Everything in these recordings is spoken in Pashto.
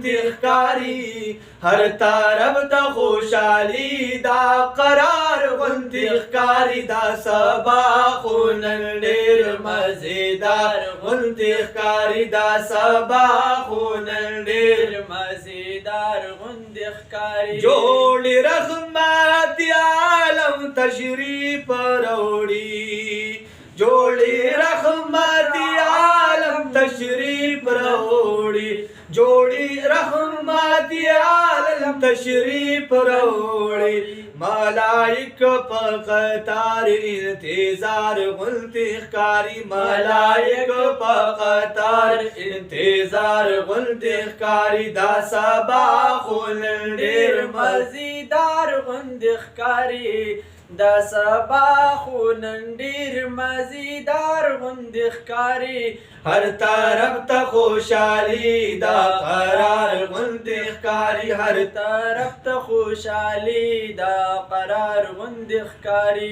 غنتی ښکاری هر طرف ته خوشحالي دا قرار غنتی ښکاری دا سبا خو نن ډېر مزیدار غنتی ښکاری دا سبا خو نن ډېر مزیدار غنتی ښکاری جوړ رحمت عالم تشریف راوړي جوړ رحمت عالم تشریف راوړي جوړ رحمت عالم تشریف راوړي ملائک په قطار انتظار غنتی ښکاری ملائک په قطار انتظار غنتی ښکاری دا سبا خو نن ډېر مزیدار غنتی ښکاری دا سبا خو نن ډېر مزیدار غنتی ښکاری هر طرف ته خوشحالي دا قرار غنتی ښکاری هر طرف ته خوشحالي دا قرار غنتی ښکاری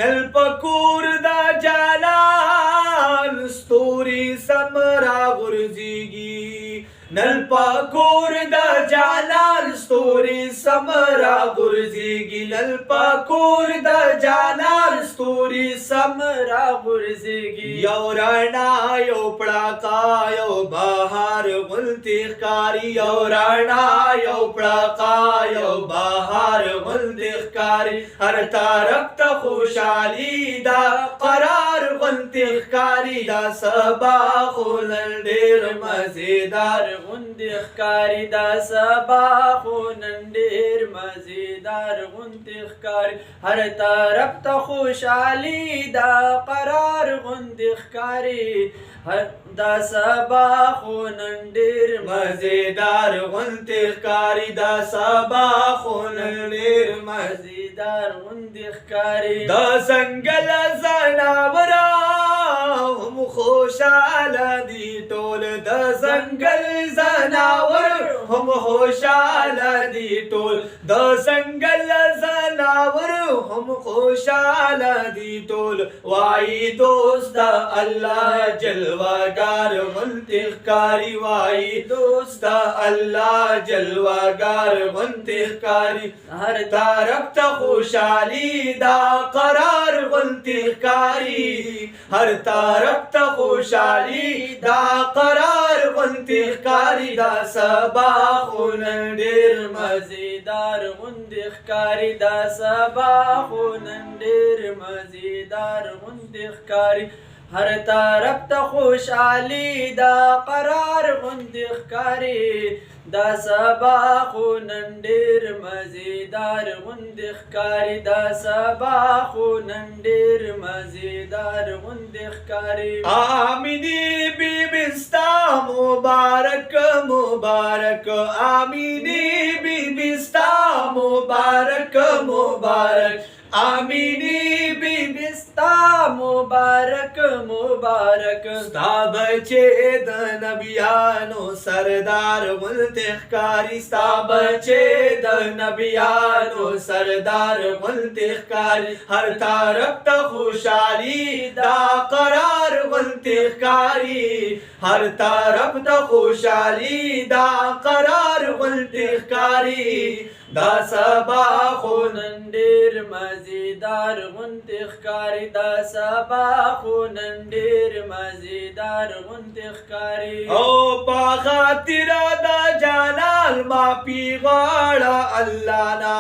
نل پکور دا جانان ستوري سم راغورځېږي نل پکور دا جانان ستوري سم راغورځېږي نل پکور دا جانان ستوري سم راغورځېږي یو رڼا یو پړاقا یو بهار غنتی ښکاری یو رڼا یو پړاقا یو بهار غنتی ښکاری هر طرف ته خوشحالي دا قرار غنتی ښکاری دا سبا خو نن ډېر مزیدار غنتی ښکاری دا سبا خو نن ډېر مزیدار غنتی ښکاری هر طرف ته خوشحالي دا قرار غنتی ښکاری دا سبا خو نن ډېر مزیدار غنتی ښکاری دا سبا خو نن ډېر مزیدار غنتی ښکاری دا ځنګل ځناوره هم خوشحاله دي ټول د ځنګل ځناور هم خوشحاله دي ټول د ځنګل ځناور هم خوشحاله دي ټول وایي دوست د الله جلوهګار غنتی ښکاری وایي دوست د الله جلوهګار غنتی ښکاری هر طرف ته خوشحالي دا قرار غنتی ښکاری هر طرف ته خوشحالي دا قرار غنتی ښکاری دا سبا خو نن ډېر مزیدار غنتی ښکاری دا سبا خو نن ډېر مزیدار غنتی ښکاری هر طرف ته خوشحالي دا قرار غنتی ښکاری دا سبا خو نن ډېر مزیدار غنتی ښکاری دا سبا خو نن ډېر مزیدار غنتی ښکاری آمینی بیبي ستا مبارک مبارک آمینی بیبي ستا مبارک مبارک آمینی بیبي ستا مبارک مبارک ستا بچې د نبیانو سردار غنتی ښکاری ستا بچې د نبیانو سردار غنتی ښکاری هر طرف ته خوشحالي دا قرار غنتی ښکاری هر طرف ته خوشحالي دا قرار غنتی ښکاری دا سبا خو نن ډېر مزیدار غنتی ښکاری دا سبا خو نن ډېر مزیدار غنتی ښکاری او په خاطر د جانان معافي غواړه الله نه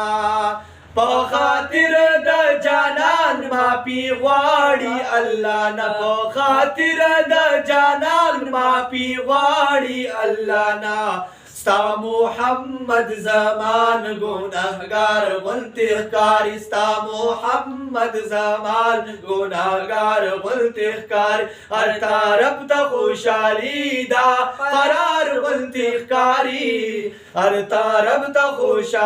په خاطر د جانان معافي غواړي الله نه په خاطر د جانان معافي غواړي الله نه ستا محمد زمان گناهگار غنتی ښکاری ستا محمد زمان گناهگار غنتی ښکاری هر طرف ته خوشحالي دا قرار غنتی ښکاری هر طرف ته خوشحالي